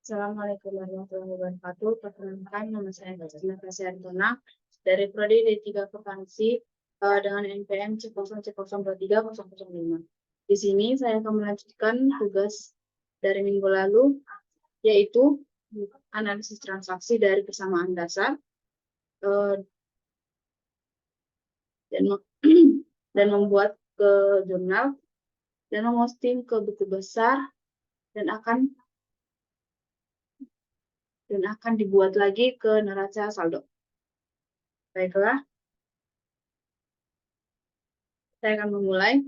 Assalamualaikum warahmatullahi wabarakatuh. Perkenalkan, nama saya Jasmine Fesyartona dari Prodi D3 Akuntansi dengan NPM C0C023-005. Di sini saya akan melanjutkan tugas dari minggu lalu, yaitu analisis transaksi dari persamaan dasar eh, dan dan membuat ke jurnal dan memposting ke buku besar dan akan dibuat lagi ke neraca saldo. Baiklah, saya akan memulai.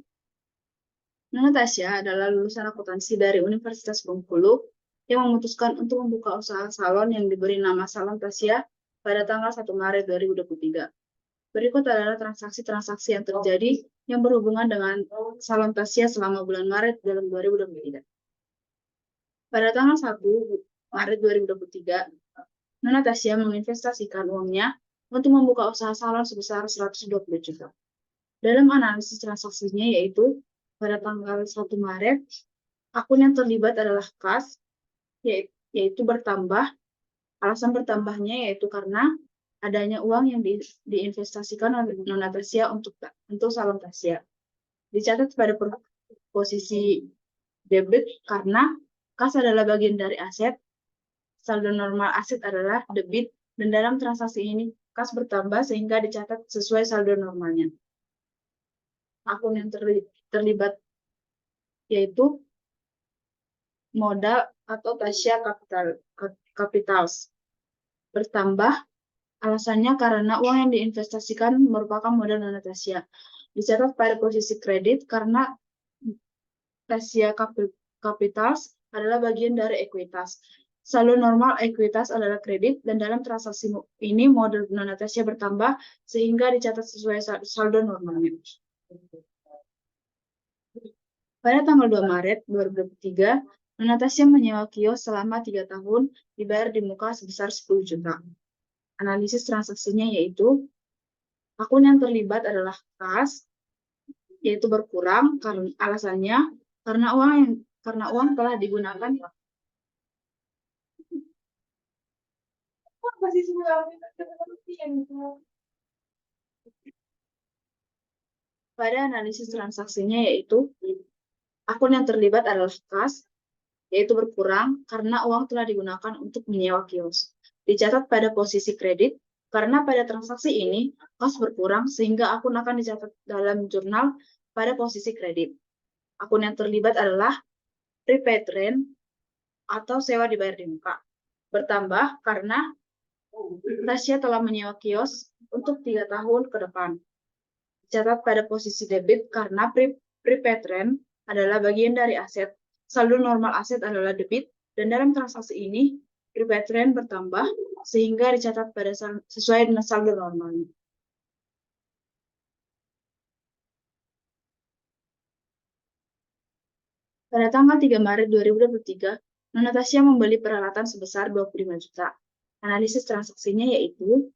Nona Tasya adalah lulusan akuntansi dari Universitas Bengkulu yang memutuskan untuk membuka usaha salon yang diberi nama Salon Tasya pada tanggal 1 Maret 2023. Berikut adalah transaksi-transaksi yang terjadi yang berhubungan dengan Salon Tasya selama bulan Maret dalam 2023. Pada tanggal 1 Maret 2023, Nona Tasya menginvestasikan uangnya untuk membuka usaha salon sebesar 120 juta. Dalam analisis transaksinya yaitu pada tanggal 1 Maret, akun yang terlibat adalah kas, yaitu bertambah. Alasan bertambahnya yaitu karena adanya uang yang diinvestasikan oleh Nona Tasya untuk Salon Tasya. Dicatat pada posisi debit karena kas adalah bagian dari aset, saldo normal aset adalah debit, dan dalam transaksi ini kas bertambah sehingga dicatat sesuai saldo normalnya. Akun yang terlibat yaitu modal atau Tasya Capitals bertambah. Alasannya karena uang yang diinvestasikan merupakan modal Nona Tasya. Dicatat pada posisi kredit karena Tasya Capitals adalah bagian dari ekuitas. Saldo normal ekuitas adalah kredit dan dalam transaksi ini modal Nona Tasya bertambah sehingga dicatat sesuai saldo normalnya. Pada tanggal 2 Maret 2023, Nona Tasya menyewa kios selama 3 tahun dibayar di muka sebesar 10 juta. Analisis transaksinya yaitu akun yang terlibat adalah kas, yaitu berkurang karena alasannya karena uang telah digunakan pada analisis transaksinya yaitu akun yang terlibat adalah kas, yaitu berkurang karena uang telah digunakan untuk menyewa kios. Dicatat pada posisi kredit karena pada transaksi ini kas berkurang sehingga akun akan dicatat dalam jurnal pada posisi kredit. Akun yang terlibat adalah prepaid rent atau sewa dibayar di muka. Bertambah karena Tasya telah menyewa kios untuk 3 tahun ke depan. Dicatat pada posisi debit karena prepaid rent adalah bagian dari aset. Saldo normal aset adalah debit, dan dalam transaksi ini prepaid rent bertambah sehingga dicatat pada sesuai dengan saldo normalnya. Pada tanggal 3 Maret 2023, Nona Tasya membeli peralatan sebesar 25 juta. Analisis transaksinya yaitu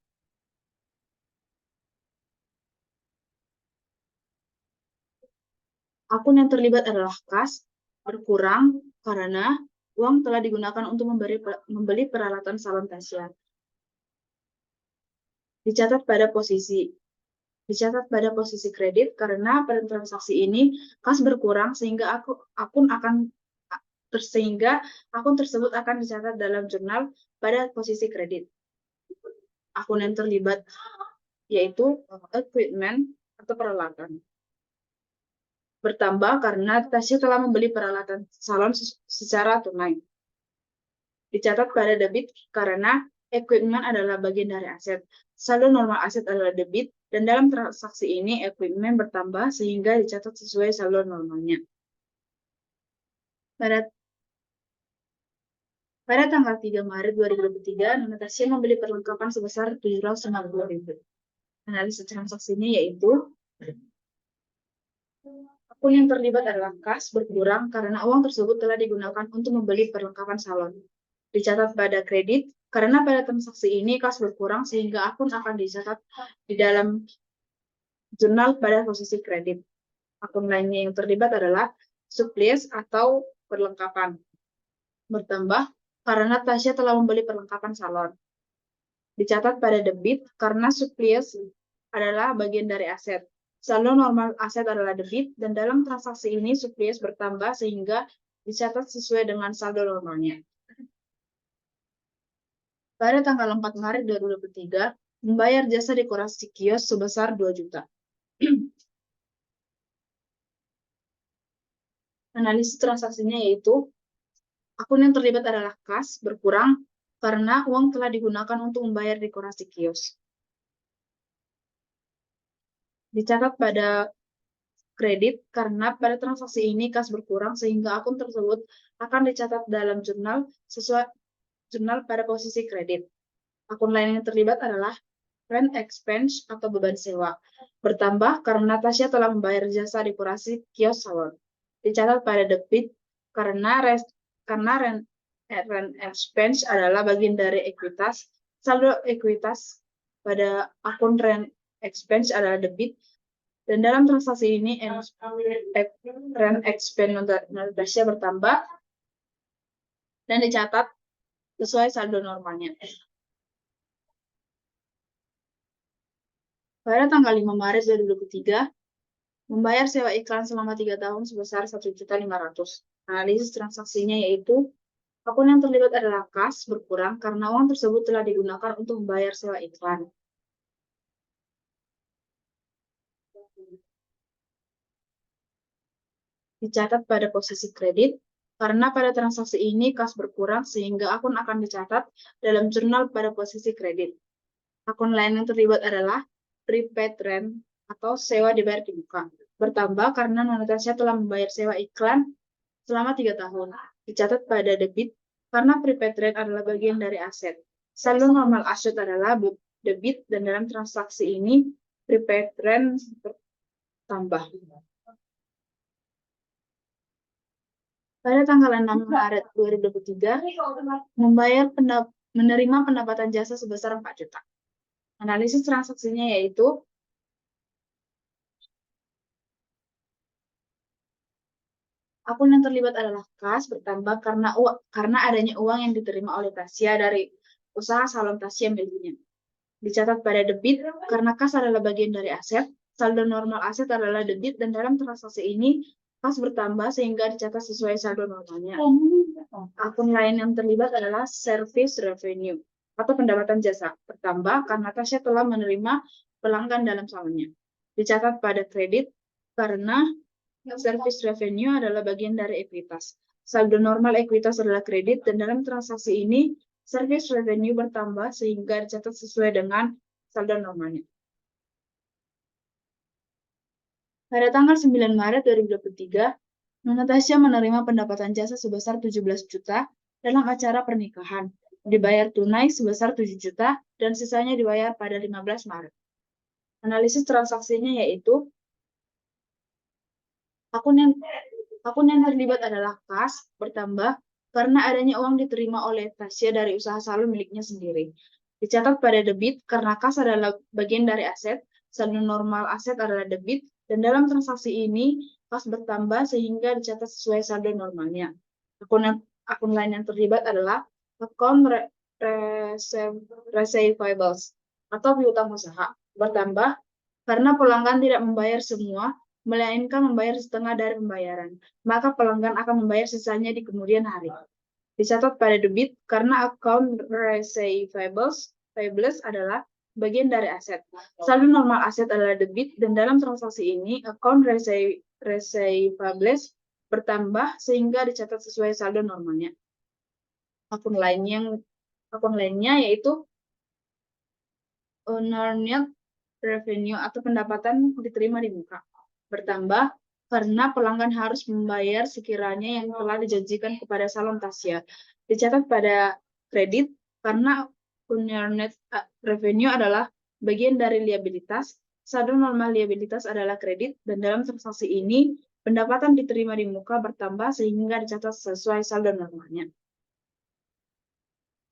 akun yang terlibat adalah kas, berkurang karena uang telah digunakan untuk membeli peralatan salon Tasya. Dicatat pada posisi kredit karena pada transaksi ini kas berkurang sehingga akun tersebut akan dicatat dalam jurnal pada posisi kredit. Akun yang terlibat yaitu equipment atau peralatan. Bertambah karena Tasya telah membeli peralatan salon secara tunai. Dicatat pada debit karena equipment adalah bagian dari aset. Saldo normal aset adalah debit, dan dalam transaksi ini equipment bertambah sehingga dicatat sesuai saldo normalnya. Pada tanggal 3 Maret 2023, Nona Tasya membeli perlengkapan sebesar 790.000. Analisis transaksinya yaitu akun yang terlibat adalah kas, berkurang karena uang tersebut telah digunakan untuk membeli perlengkapan salon. Dicatat pada kredit karena pada transaksi ini kas berkurang sehingga akun akan dicatat di dalam jurnal pada posisi kredit. Akun lainnya yang terlibat adalah supplies atau perlengkapan. Bertambah karena Tasya telah membeli perlengkapan salon. Dicatat pada debit karena surplus adalah bagian dari aset. Saldo normal aset adalah debit, dan dalam transaksi ini surplus bertambah sehingga dicatat sesuai dengan saldo normalnya. Pada tanggal 4 Maret 2023, membayar jasa dekorasi kios sebesar 2 juta. Analisis transaksinya yaitu akun yang terlibat adalah kas berkurang karena uang telah digunakan untuk membayar dekorasi kios. Dicatat pada kredit karena pada transaksi ini kas berkurang sehingga akun tersebut akan dicatat dalam jurnal sesuai jurnal pada posisi kredit. Akun lain yang terlibat adalah rent expense atau beban sewa, bertambah karena Tasya telah membayar jasa dekorasi kios salon. Dicatat pada debit karena rent expense adalah bagian dari ekuitas. Saldo ekuitas pada akun rent expense adalah debit, dan dalam transaksi ini rent expense Tasya bertambah dan dicatat sesuai saldo normalnya. Pada tanggal 5 Maret 2023, membayar sewa iklan selama 3 tahun sebesar 1.500.000. Analisis transaksinya yaitu akun yang terlibat adalah kas berkurang karena uang tersebut telah digunakan untuk membayar sewa iklan. Dicatat pada posisi kredit karena pada transaksi ini kas berkurang sehingga akun akan dicatat dalam jurnal pada posisi kredit. Akun lain yang terlibat adalah prepaid rent atau sewa dibayar di muka, bertambah karena Tasya telah membayar sewa iklan selama 3 tahun. Dicatat pada debit karena prepaid rent adalah bagian dari aset. Saldo normal aset adalah debit, dan dalam transaksi ini prepaid rent bertambah. Pada tanggal 6 Maret 2023, menerima pendapatan jasa sebesar 4 juta. Analisis transaksinya yaitu akun yang terlibat adalah kas bertambah karena adanya uang yang diterima oleh Tasya dari usaha salon Tasya miliknya. Dicatat pada debit karena kas adalah bagian dari aset. Saldo normal aset adalah debit, dan dalam transaksi ini kas bertambah sehingga dicatat sesuai saldo normalnya. Akun lain yang terlibat adalah service revenue atau pendapatan jasa, bertambah karena Tasya telah menerima pelanggan dalam salonnya. Dicatat pada kredit karena service revenue adalah bagian dari ekuitas. Saldo normal ekuitas adalah kredit, dan dalam transaksi ini service revenue bertambah sehingga dicatat sesuai dengan saldo normalnya. Pada tanggal 9 Maret 2023, Tasya menerima pendapatan jasa sebesar 17 juta dalam acara pernikahan. Dibayar tunai sebesar 7 juta dan sisanya dibayar pada 15 Maret. Analisis transaksinya yaitu akun yang terlibat adalah kas bertambah karena adanya uang diterima oleh Tasya dari usaha salon miliknya sendiri. Dicatat pada debit karena kas adalah bagian dari aset. Saldo normal aset adalah debit, dan dalam transaksi ini kas bertambah sehingga dicatat sesuai saldo normalnya. Akun lain yang terlibat adalah akun receivables atau piutang usaha, bertambah karena pelanggan tidak membayar semua, melainkan membayar setengah dari pembayaran. Maka pelanggan akan membayar sisanya di kemudian hari. Dicatat pada debit karena akun receivables adalah bagian dari aset. Saldo normal aset adalah debit, dan dalam transaksi ini akun receivables bertambah sehingga dicatat sesuai saldo normalnya. Akun lainnya yaitu unearned revenue atau pendapatan diterima di muka, bertambah karena pelanggan harus membayar sekiranya yang telah dijanjikan kepada salon Tasya. Dicatat pada kredit karena unearned revenue adalah bagian dari liabilitas. Saldo normal liabilitas adalah kredit, dan dalam transaksi ini pendapatan diterima di muka bertambah sehingga dicatat sesuai saldo normalnya.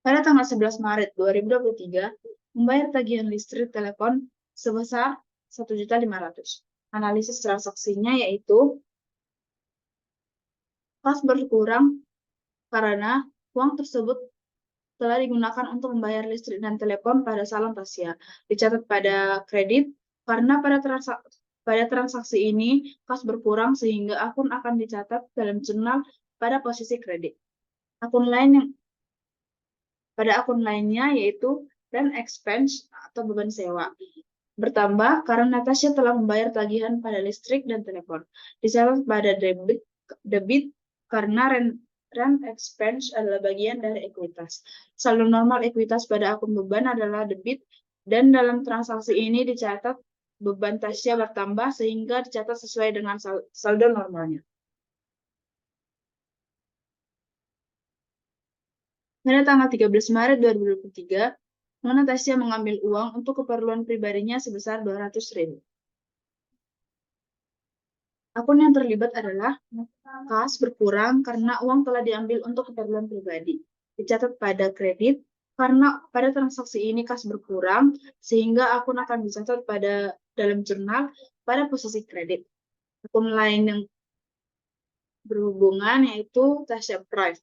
Pada tanggal 11 Maret 2023, membayar tagihan listrik telepon sebesar 1.500.000. Analisis transaksinya yaitu kas berkurang karena Uang tersebut telah digunakan untuk membayar listrik dan telepon pada salon Tasya. Dicatat pada kredit karena pada transaksi ini kas berkurang sehingga akun akan dicatat dalam jurnal pada posisi kredit. Pada akun lainnya yaitu rent expense atau beban sewa bertambah karena Natasha telah membayar tagihan pada listrik dan telepon. Dicatat pada debit karena rent expense adalah bagian dari ekuitas. Saldo normal ekuitas pada akun beban adalah debit dan dalam transaksi ini dicatat beban Tasya bertambah sehingga dicatat sesuai dengan saldo normalnya. Pada tanggal 13 Maret 2023, Tasya mengambil uang untuk keperluan pribadinya sebesar 200.000. Akun yang terlibat adalah kas berkurang karena uang telah diambil untuk keperluan pribadi. Dicatat pada kredit karena pada transaksi ini kas berkurang sehingga akun akan dicatat dalam jurnal pada posisi kredit. Akun lain yang berhubungan yaitu Tasya Prive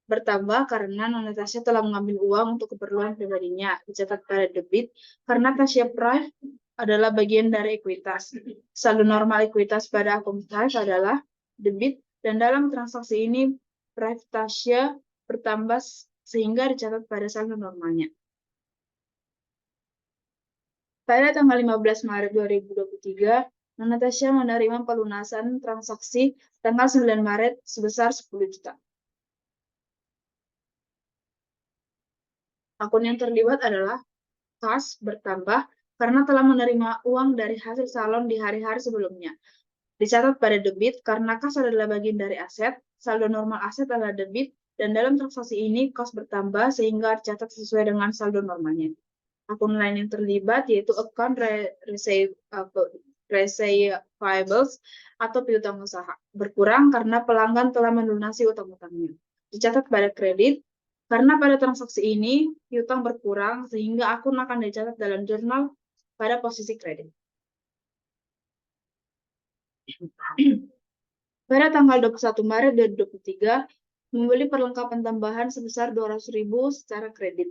bertambah karena Nona Tasya telah mengambil uang untuk keperluan pribadinya. Dicatat pada debit karena Tasya Prive adalah bagian dari ekuitas. Saldo normal ekuitas pada akun Prive adalah debit dan dalam transaksi ini Prive Tasya bertambah sehingga dicatat pada saldo normalnya. Pada tanggal 15 Maret 2023, Nona Tasya menerima pelunasan transaksi tanggal 9 Maret sebesar 10 juta. Akun yang terlibat adalah kas bertambah karena telah menerima uang dari hasil salon di hari-hari sebelumnya. Dicatat pada debit karena kas adalah bagian dari aset, saldo normal aset adalah debit, dan dalam transaksi ini kas bertambah sehingga dicatat sesuai dengan saldo normalnya. Akun lain yang terlibat yaitu account receivables atau piutang usaha. Berkurang karena pelanggan telah melunasi utang-utangnya. Dicatat pada kredit karena pada transaksi ini piutang berkurang sehingga akun akan dicatat dalam jurnal pada posisi kredit. Pada tanggal 21 Maret 2023, membeli perlengkapan tambahan sebesar 200.000 secara kredit.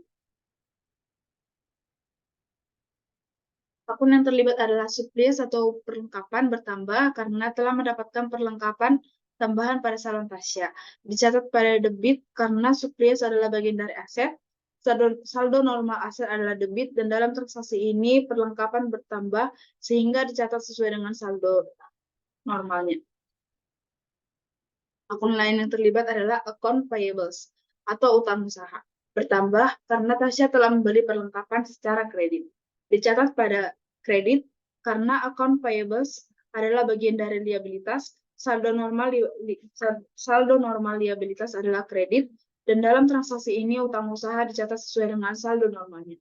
Akun yang terlibat adalah supplies atau perlengkapan bertambah karena telah mendapatkan perlengkapan tambahan pada salon Tasya. Dicatat pada debit karena supplies adalah bagian dari aset, saldo normal aset adalah debit, dan dalam transaksi ini perlengkapan bertambah sehingga dicatat sesuai dengan saldo normalnya. Akun lain yang terlibat adalah account payables atau utang usaha. Bertambah karena Tasya telah membeli perlengkapan secara kredit. Dicatat pada kredit karena account payables adalah bagian dari liabilitas, saldo normal liabilitas adalah kredit, dan dalam transaksi ini utang usaha dicatat sesuai dengan saldo normalnya.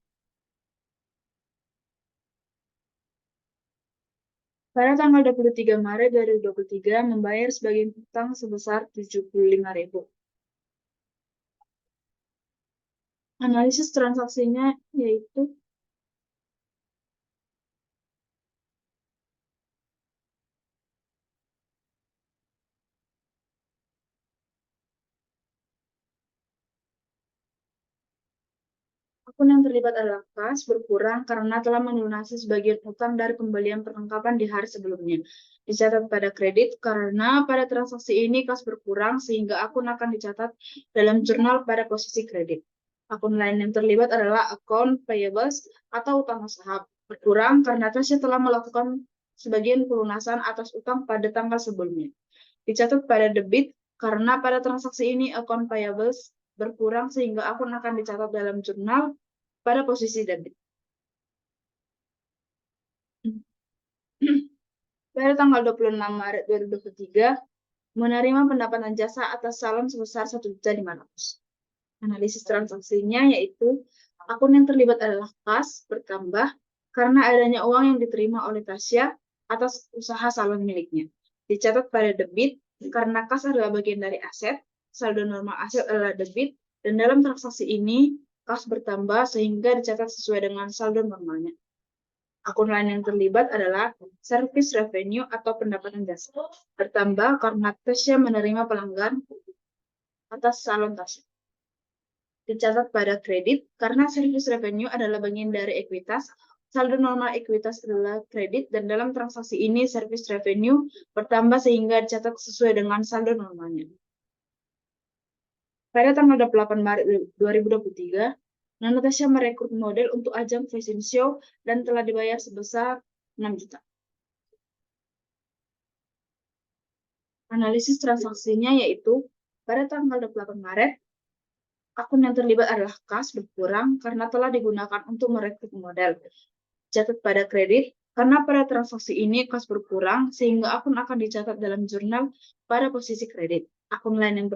Pada tanggal 23 Maret 2023, membayar sebagian utang sebesar 75.000. Analisis transaksinya yaitu akun yang terlibat adalah kas berkurang karena telah melunasi sebagian utang dari pembelian perlengkapan di hari sebelumnya. Dicatat pada kredit karena pada transaksi ini kas berkurang sehingga akun akan dicatat dalam jurnal pada posisi kredit. Akun lain yang terlibat adalah account payables atau utang usaha. Berkurang karena Tasya telah melakukan sebagian pelunasan atas utang pada tanggal sebelumnya. Dicatat pada debit karena pada transaksi ini account payables berkurang sehingga akun akan dicatat dalam jurnal pada posisi debit. Pada tanggal 26 Maret 2023, menerima pendapatan jasa atas salon sebesar 1.500.000. Analisis transaksinya yaitu akun yang terlibat adalah kas bertambah karena adanya uang yang diterima oleh Tasya atas usaha salon miliknya. Dicatat pada debit karena kas adalah bagian dari aset, saldo normal aset adalah debit, dan dalam transaksi ini kas bertambah sehingga dicatat sesuai dengan saldo normalnya. Akun lain yang terlibat adalah service revenue atau pendapatan jasa. Bertambah karena Tasya menerima pelanggan atas salon Tasya. dicatat pada kredit karena service revenue adalah bagian dari ekuitas. Saldo normal ekuitas adalah kredit dan dalam transaksi ini service revenue bertambah sehingga dicatat sesuai dengan saldo normalnya. Pada tanggal 28 Maret 2023, Natasha merekrut model untuk ajang fashion show dan telah dibayar sebesar 6 juta. Analisis transaksinya yaitu pada tanggal 28 Maret, akun yang terlibat adalah kas berkurang karena telah digunakan untuk merekrut model. Catat pada kredit, karena pada transaksi ini kas berkurang sehingga akun akan dicatat dalam jurnal pada posisi kredit. Akun lain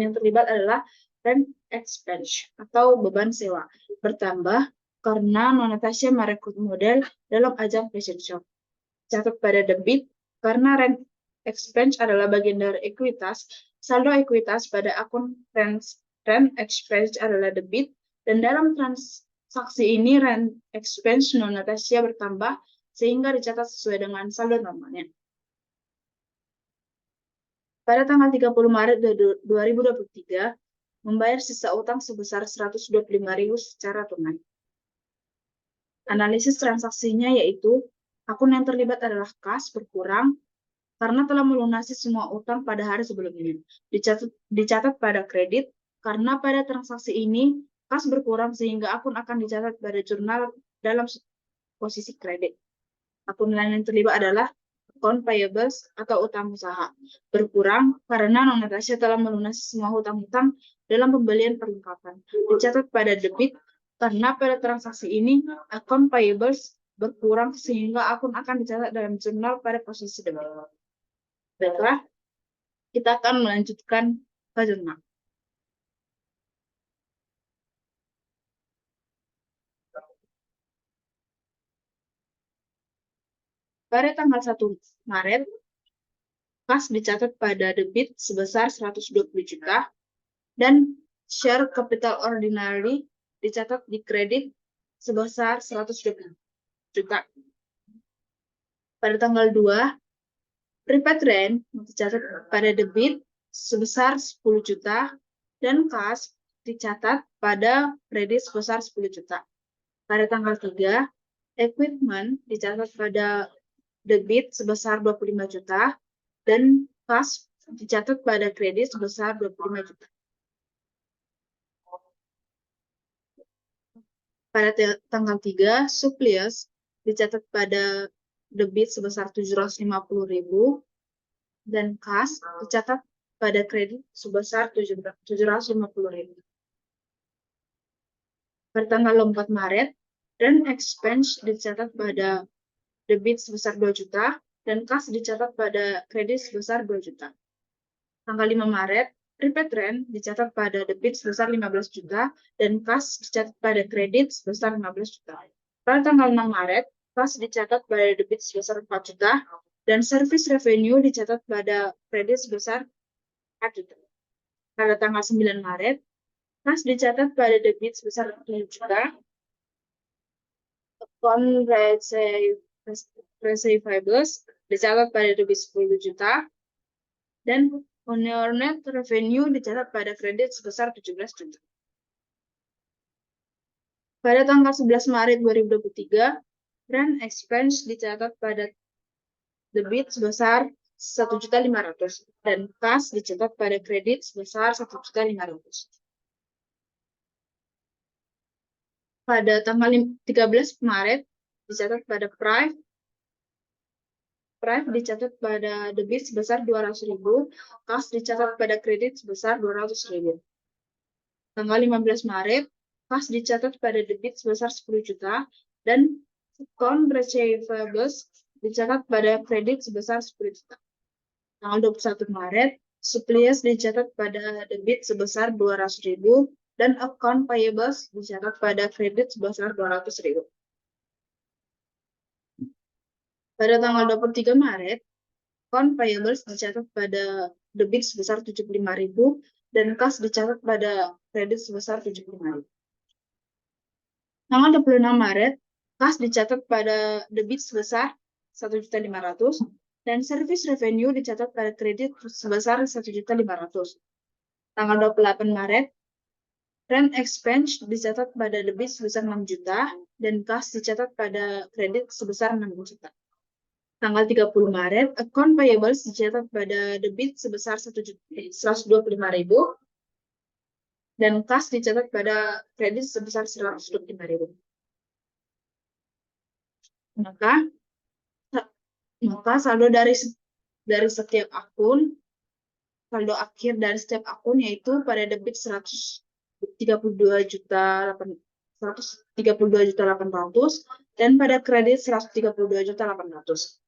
yang terlibat adalah rent expense atau beban sewa bertambah karena Natasha merekrut model dalam ajang fashion show. Catat pada debit, karena rent expense adalah bagian dari ekuitas, saldo ekuitas pada akun rent expense adalah debit, dan dalam transaksi ini rent expense Natasha bertambah sehingga dicatat sesuai dengan saldo normalnya. Pada tanggal 30 Maret 2023, membayar sisa utang sebesar 125.000 secara tunai. Analisis transaksinya yaitu akun yang terlibat adalah kas berkurang karena telah melunasi semua utang pada hari sebelumnya. Dicatat pada kredit karena pada transaksi ini kas berkurang sehingga akun akan dicatat pada jurnal dalam posisi kredit. Akun lain yang terlibat adalah account payables atau utang usaha berkurang karena Natasha telah melunasi semua hutang-hutang dalam pembelian perlengkapan. Dicatat pada debit karena pada transaksi ini account payables berkurang sehingga akun akan dicatat dalam jurnal pada posisi debit. Baiklah, kita akan melanjutkan ke jurnal. Pada tanggal 1 Maret, kas dicatat pada debit sebesar 120 juta dan share capital ordinary dicatat di kredit sebesar 120 juta. Pada tanggal 2, prepaid rent dicatat pada debit sebesar 10 juta dan kas dicatat pada kredit sebesar 10 juta. Pada tanggal 3, equipment dicatat pada debit sebesar 25 juta dan kas dicatat pada kredit sebesar 25 juta. Pada tanggal 3, suppliers dicatat pada debit sebesar 750.000 dan kas dicatat pada kredit sebesar 750.000. Pada tanggal 4 Maret, rent expense dicatat pada debit sebesar 2 juta dan kas dicatat pada kredit sebesar 2 juta. Tanggal 5 Maret, prepaid rent dicatat pada debit sebesar 15 juta dan kas dicatat pada kredit sebesar 15 juta. Pada tanggal 6 Maret, kas dicatat pada debit sebesar 4 juta dan service revenue dicatat pada kredit sebesar 4 juta. Pada tanggal 9 Maret, kas dicatat pada debit sebesar 10 juta, account receivables dicatat pada debit 10 juta, dan owner net revenue dicatat pada kredit sebesar 17 juta. Pada tanggal 11 Maret 2023, rent expense dicatat pada debit sebesar 1.500.000 dan kas dicatat pada kredit sebesar 1.500.000. Pada tanggal 13 Maret dicatat pada price dicatat pada debit sebesar 200.000, kas dicatat pada kredit sebesar 200.000. Tanggal 15 Maret, kas dicatat pada debit sebesar 10 juta dan account receivables dicatat pada kredit sebesar 10 juta. Tanggal 21 Maret, suppliers dicatat pada debit sebesar 200.000 dan account payables dicatat pada kredit sebesar 200.000. Pada tanggal 23 Maret, account payables dicatat pada debit sebesar 75.000 dan kas dicatat pada kredit sebesar 75.000. Tanggal 26 Maret, kas dicatat pada debit sebesar 1.500.000 dan service revenue dicatat pada kredit sebesar 1.500.000. Tanggal 28 Maret, Rent expense dicatat pada debit sebesar 6 juta dan kas dicatat pada kredit sebesar 6 juta. Tanggal 30 Maret, account payables dicatat pada debit sebesar 125.000 dan kas dicatat pada kredit sebesar 125.000. Maka saldo dari setiap akun, saldo akhir dari setiap akun yaitu pada debit 132.800 dan pada kredit 132.800.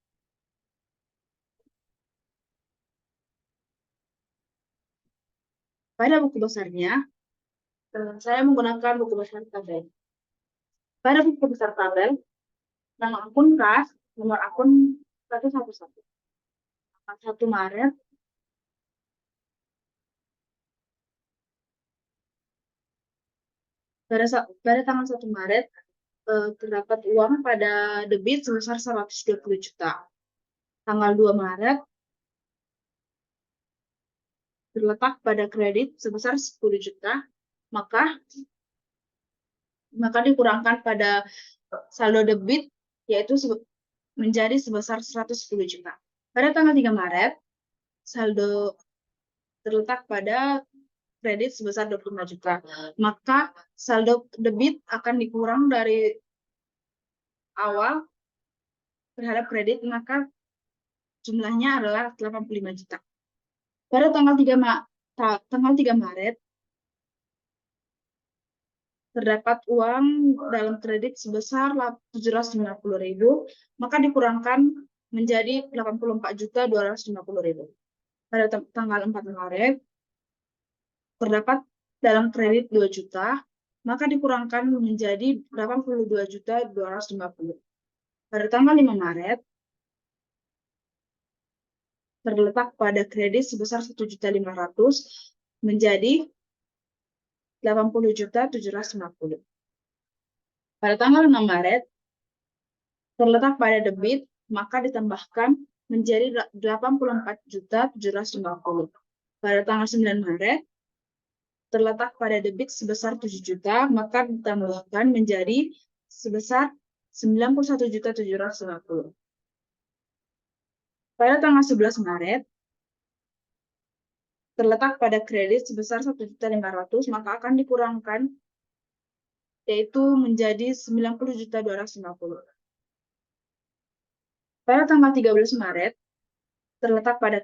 Pada buku besarnya, saya menggunakan buku besar tabel. Pada buku besar tabel, nama akun kas, nomor akun 111. 1 Maret, pada tanggal 1 Maret, terdapat uang pada debit sebesar 120 juta. Tanggal 2 Maret, terletak pada kredit sebesar 10 juta, maka dikurangkan pada saldo debit, yaitu menjadi sebesar 110 juta. Pada tanggal 3 Maret, saldo terletak pada kredit sebesar 25 juta. Maka saldo debit akan dikurang dari awal terhadap kredit, maka jumlahnya adalah 85 juta. Pada tanggal 3 Maret, terdapat uang dalam kredit sebesar 750.000, maka dikurangkan menjadi 84.250.000. Pada tanggal 4 Maret, terdapat dalam kredit 2 juta, maka dikurangkan menjadi 82.250. Pada tanggal 5 Maret, terletak pada kredit sebesar 1.500.000 menjadi 80.750. Pada tanggal 6 Maret, terletak pada debit, maka ditambahkan menjadi 84.750. Pada tanggal 9 Maret, terletak pada debit sebesar 7 juta, maka ditambahkan menjadi sebesar 91.750. Pada tanggal 11 Maret, terletak pada kredit sebesar 1.500.000, maka akan dikurangkan, yaitu menjadi 90.250. Pada tanggal 13 Maret, terletak pada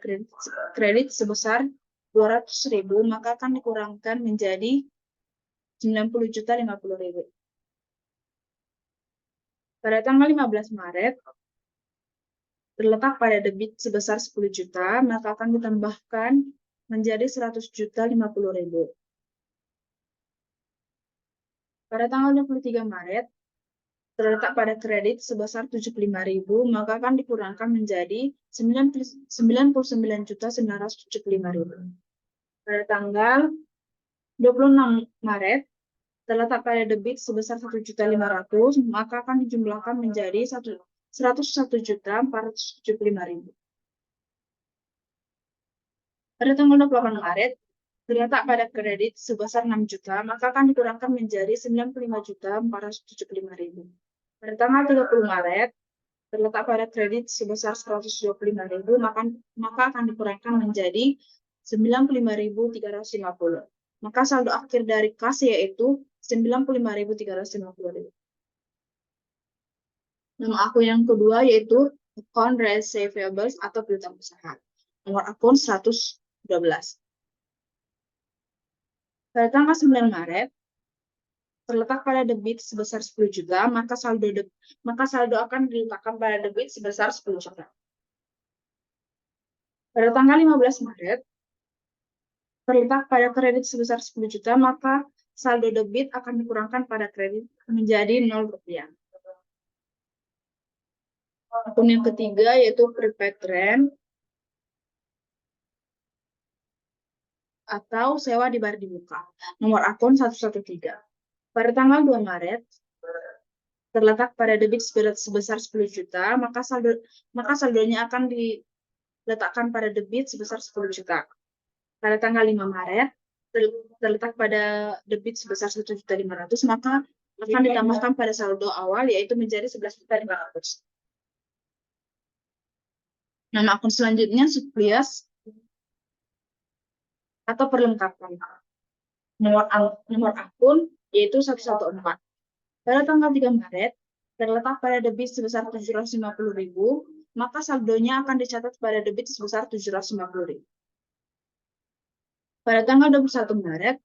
kredit sebesar 200.000, maka akan dikurangkan menjadi 90.050.000. Pada tanggal 15 Maret, terletak pada debit sebesar 10 juta, maka akan ditambahkan menjadi 100.050.000. Pada tanggal 23 Maret, terletak pada kredit sebesar 75.000, maka akan dikurangkan menjadi 99.975.000. Pada tanggal 26 Maret, terletak pada debit sebesar 1.500.000, maka akan dijumlahkan menjadi 101.475.000. Pada tanggal 28 Maret, terletak pada kredit sebesar 6 juta, maka akan dikurangkan menjadi 95.475.000. Pada tanggal 30 Maret, terletak pada kredit sebesar 125.000, maka akan dikurangkan menjadi 95.350. Maka saldo akhir dari kas yaitu 95.350. Nama akun yang kedua yaitu account receivables atau piutang usaha. Nomor akun 112. Pada tanggal 9 Maret, terletak pada debit sebesar 10 juta, maka saldo akan diletakkan pada debit sebesar 10 juta. Pada tanggal 15 Maret, terletak pada kredit sebesar 10 juta, maka saldo debit akan dikurangkan pada kredit menjadi 0 rupiah. Akun yang ketiga yaitu prepaid rent atau sewa di bar dibuka. Nomor akun 113. Pada tanggal 2 Maret, terletak pada debit sebesar 10 juta, maka saldonya akan diletakkan pada debit sebesar 10 juta. Pada tanggal 5 Maret, terletak pada debit sebesar 1.500.000, maka akan ditambahkan pada saldo awal, yaitu menjadi 11.500.000. Nama akun selanjutnya Suplias atau perlengkapan. Nomor akun yaitu 114. Pada tanggal 3 Maret, terletak pada debit sebesar 750.000, maka saldonya akan dicatat pada debit sebesar 750.000. Pada tanggal 21 Maret,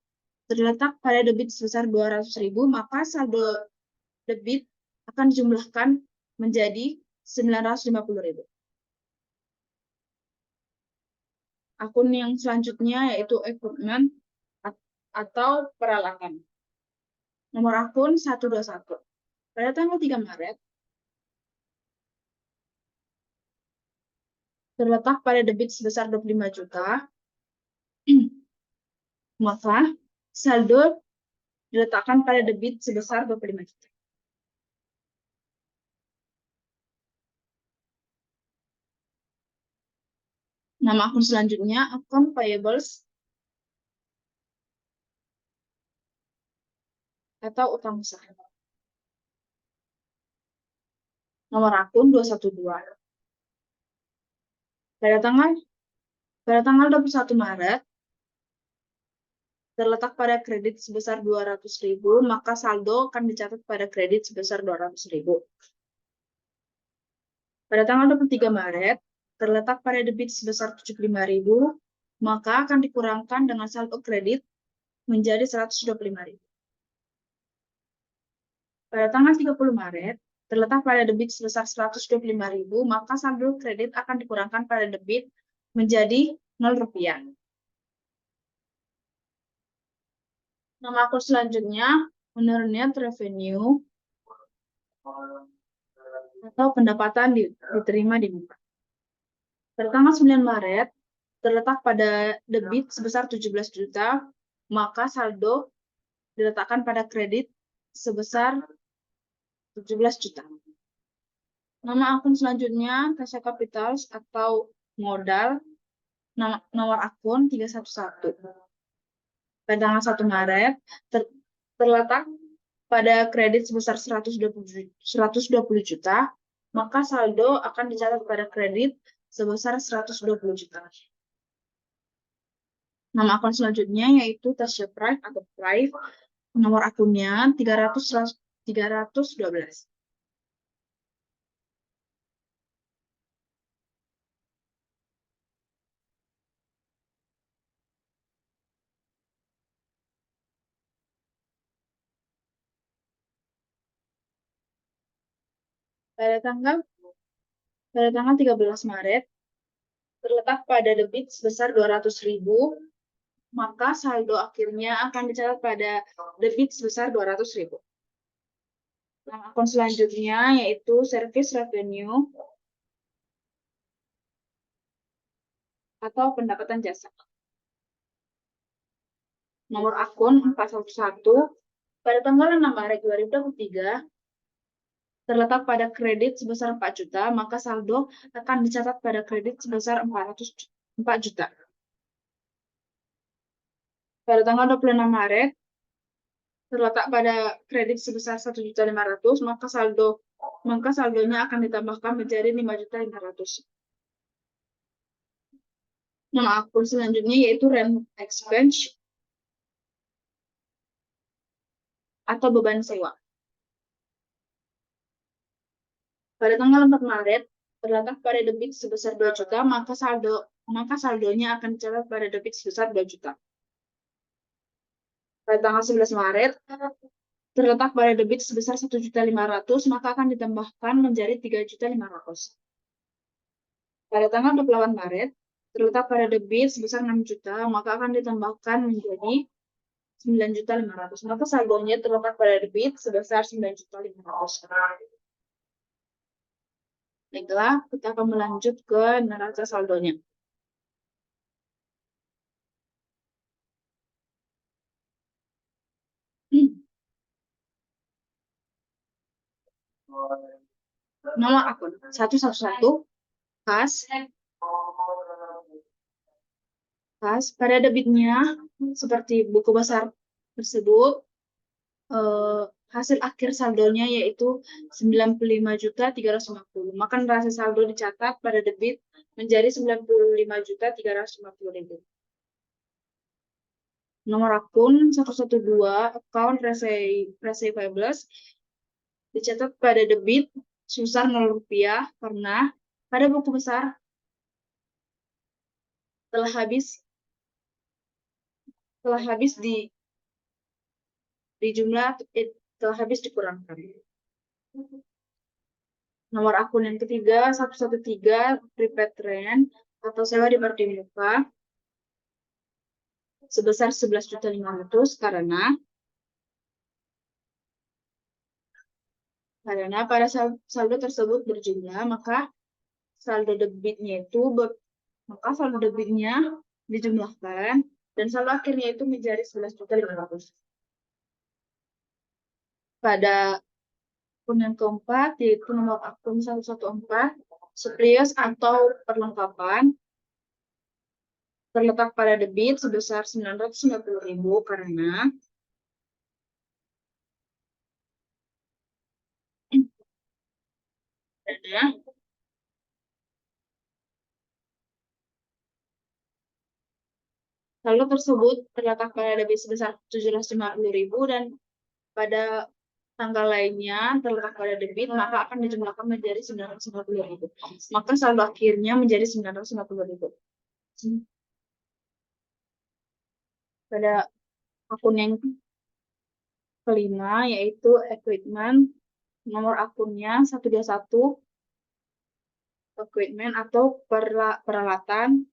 terletak pada debit sebesar 200.000, maka saldo debit akan dijumlahkan menjadi 950.000. Akun yang selanjutnya yaitu equipment atau peralatan. Nomor akun 121. Pada tanggal 3 Maret, terletak pada debit sebesar 25 juta, maka saldo diletakkan pada debit sebesar 25 juta. Nama akun selanjutnya akun payables atau utang usaha. Nomor akun 212. Pada tanggal 21 Maret, terletak pada kredit sebesar 200.000, maka saldo akan dicatat pada kredit sebesar 200.000. Pada tanggal 23 Maret, terletak pada debit sebesar 75.000, maka akan dikurangkan dengan saldo kredit menjadi 125.000. Pada tanggal 30 Maret, terletak pada debit sebesar 125.000, maka saldo kredit akan dikurangkan pada debit menjadi 0 rupiah. Nama akun selanjutnya menurut net revenue atau pendapatan diterima di muka. Pada tanggal 9 Maret, terletak pada debit sebesar 17 juta, maka saldo diletakkan pada kredit sebesar 17 juta. Nama akun selanjutnya Tasya Capitals atau modal, nomor akun 311. Pada tanggal 1 Maret, terletak pada kredit sebesar 120 juta, maka saldo akan dicatat pada kredit sebesar 120 juta. Nama akun selanjutnya yaitu Tasya Prime atau Prime, nomor akunnya 312. Pada tanggal 13 Maret, terletak pada debit sebesar 200.000, maka saldo akhirnya akan dicatat pada debit sebesar 200.000. Nama akun selanjutnya yaitu service revenue atau pendapatan jasa. Nomor akun 411. Pada tanggal 6 Maret 2023, terletak pada kredit sebesar 4 juta, maka saldo akan dicatat pada kredit sebesar 4 juta. Pada tanggal 26 Maret, terletak pada kredit sebesar 1.500.000, maka saldonya akan ditambahkan menjadi 5.500.000. Nama akun selanjutnya yaitu rent expense atau beban sewa. Pada tanggal 4 Maret, terletak pada debit sebesar 2 juta, maka saldonya akan dicatat pada debit sebesar 2 juta. Pada tanggal 11 Maret, terletak pada debit sebesar 1.500.000, maka akan ditambahkan menjadi 3.500.000. Pada tanggal 28 Maret, terletak pada debit sebesar 6 juta, maka akan ditambahkan menjadi 9.500.000. Maka saldonya terletak pada debit sebesar 9.500.000. Baiklah, kita akan melanjut ke neraca saldonya. Nama akun 111 kas Pas pada debitnya seperti buku besar tersebut, hasil akhir saldonya yaitu 95.350. Maka neraca saldo dicatat pada debit menjadi 95.350.000. Nomor akun 112 account receivables dicatat pada debit sebesar 0 rupiah karena pada buku besar telah habis di jumlah telah habis dikurangkan. Nomor akun yang ketiga 113 prepaid rent atau sewa di Martimuka sebesar 11.500.000 karena pada saldo tersebut berjumlah, maka saldo debitnya dijumlahkan dan saldo akhirnya itu menjadi 11.500.000. Pada akun yang keempat yaitu nomor akun 114 suppliers atau perlengkapan terletak pada debit sebesar 950.000 karena saldo tersebut terletak pada debit sebesar 750.000 dan pada tanggal lainnya terletak pada debit, maka akan dijumlahkan menjadi 950.000. Maka saldo akhirnya menjadi 950.000. Pada akun yang kelima yaitu equipment, nomor akunnya 121 equipment atau peralatan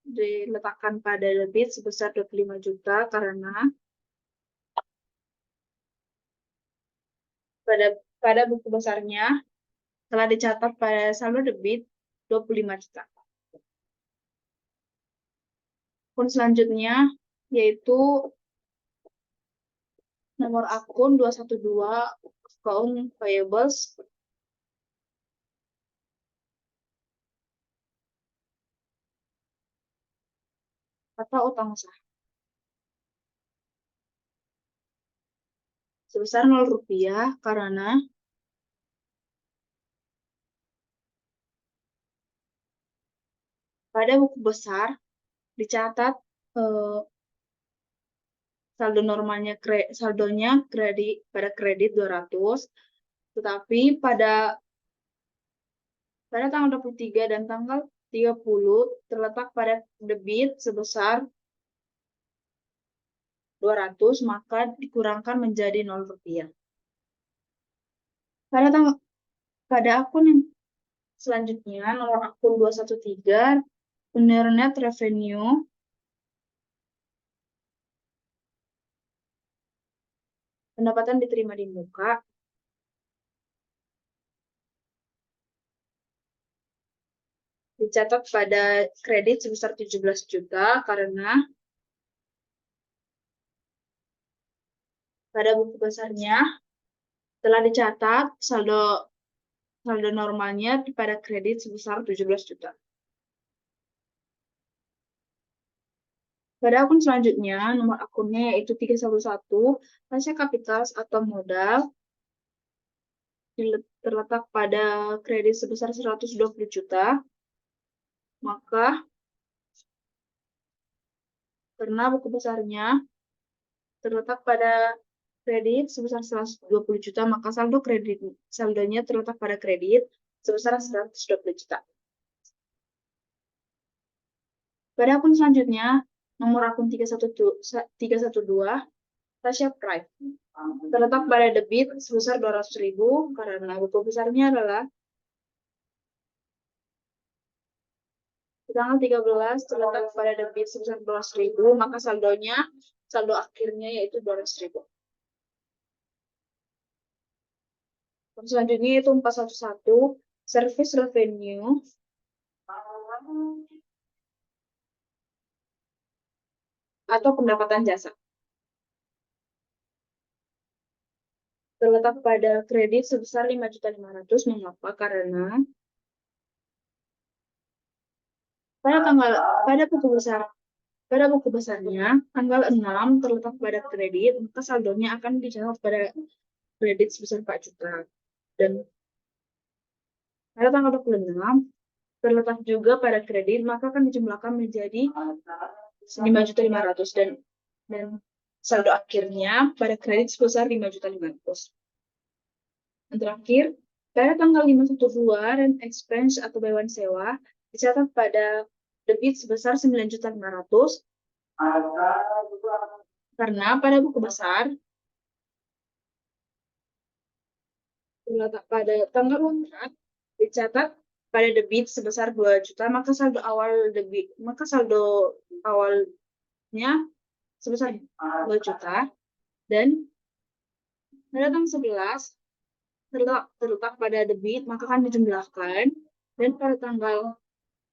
diletakkan pada debit sebesar 25 juta karena pada buku besarnya telah dicatat pada saldo debit 25 juta. Akun selanjutnya yaitu nomor akun 212 account payables atau utang usaha sebesar 0 rupiah karena pada buku besar dicatat saldonya kredit 200, tetapi pada tanggal 23 dan tanggal 30 terletak pada debit sebesar 200, maka dikurangkan menjadi 0 rupiah. Pada akun yang selanjutnya, nomor akun 213, benar net revenue pendapatan diterima di muka dicatat pada kredit sebesar 17 juta karena pada buku besarnya telah dicatat saldo normalnya pada kredit sebesar 17 juta. Pada akun selanjutnya, nomor akunnya yaitu 311, Tasya Kapital atau modal terletak pada kredit sebesar 120 juta, maka karena buku besarnya terletak pada kredit sebesar 120 juta, maka saldonya terletak pada kredit sebesar 120 juta. Pada akun selanjutnya, nomor akun 312, Tasya Pride terletak pada debit sebesar 200.000 karena buku besarnya adalah tanggal 13 terletak pada debit sebesar 200.000, maka saldo akhirnya yaitu 200.000. Selanjutnya yaitu 411 service revenue atau pendapatan jasa. Terletak pada kredit sebesar 5.500.000. Mengapa? Karena pada buku besar Pada buku besarnya, tanggal 6 terletak pada kredit, maka saldonya akan dicatat pada kredit sebesar 4 juta. Dan pada tanggal 26, terletak juga pada kredit, maka akan dijumlahkan menjadi 5.500.000 dan saldo akhirnya pada kredit sebesar 5.500.000. Yang terakhir, pada tanggal 5/12 rent expense atau bayaran sewa dicatat pada debit sebesar 9.500.000 karena pada buku besar terletak pada tanggal 4 dicatat pada debit sebesar 2 juta, maka saldo awalnya sebesar 2 juta, dan pada tanggal 11 terletak pada debit, maka akan dijumlahkan, dan pada tanggal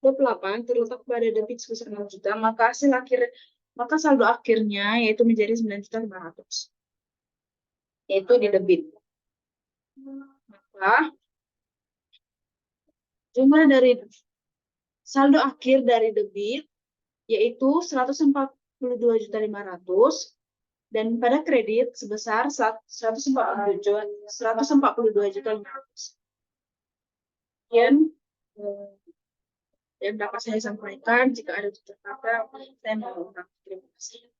28 terletak pada debit sebesar 6 juta, maka saldo akhirnya yaitu menjadi 9.500.000, yaitu di debit. Maka jumlah dari saldo akhir dari debit yaitu 142.500.000 dan pada kredit sebesar 142.500.000. Yang dapat saya sampaikan. Jika ada tutur kata, saya mohon maaf. Terima kasih.